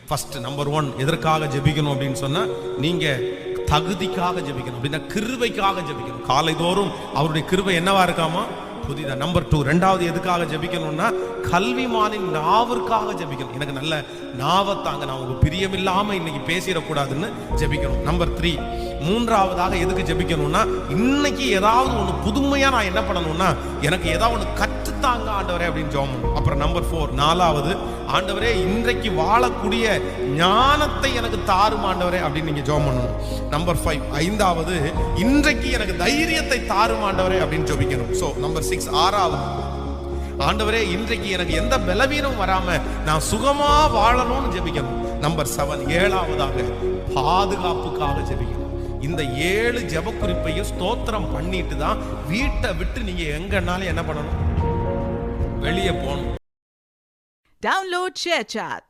First number 1 எதற்காக ஜெபிக்கணும் அப்படின்னு சொன்னா, நீங்க தகுதிக்காக ஜெபிக்கணும், அப்படின்னா கிருபைக்காக ஜெபிக்கணும். காலைதோறும் அவருடைய கிருபை என்னவா இருக்காமா, புதிதா. நம்பர் 2 ரெண்டாவது எதுக்காக ஜெபிக்கணும்னா, கல்விமானின் நாவிற்காக ஜெபிக்கணும். எனக்கு நல்ல நாவத்தாங்க, நான் உங்க பிரியமில்லாம இன்னைக்கு பேசிடக்கூடாதுன்னு ஜெபிக்கணும். நம்பர் 3 மூன்றாவதாக எதுக்கு ஜெபிக்கணும்னா, இன்னைக்கு ஏதாவது ஒன்று புதுமையா நான் என்ன பண்ணணும்னா, எனக்கு ஏதாவது ஒன்று கற்றுத்தாங்க ஆண்டவரே அப்படின்னு ஜெபம் பண்ணணும். அப்புறம் நம்பர் 4 நாலாவது, ஆண்டவரே இன்றைக்கு வாழக்கூடிய ஞானத்தை எனக்கு தாரும் ஆண்டவரே அப்படின்னு நீங்க ஜெபம் பண்ணணும். நம்பர் 5 ஐந்தாவது, இன்றைக்கு எனக்கு தைரியத்தை தாரும் ஆண்டவரே அப்படின்னு ஜெபிக்கணும். ஸோ நம்பர் 6 ஆறாவது, ஆண்டவரே இன்றைக்கு எனக்கு எந்த பலவீனம் வராம நான் சுகமா வாழணும்னு ஜெபிக்கணும். நம்பர் 7 ஏழாவதாக பாதுகாப்புக்காக ஜெபிக்கணும். இந்த 7 ஜெப குறிப்பையும் ஸ்தோத்திரம் பண்ணிட்டு தான் வீட்டை விட்டு நீங்க எங்கனாலும் என்ன பண்ணணும், வெளியே போகணும். Download ShareChat.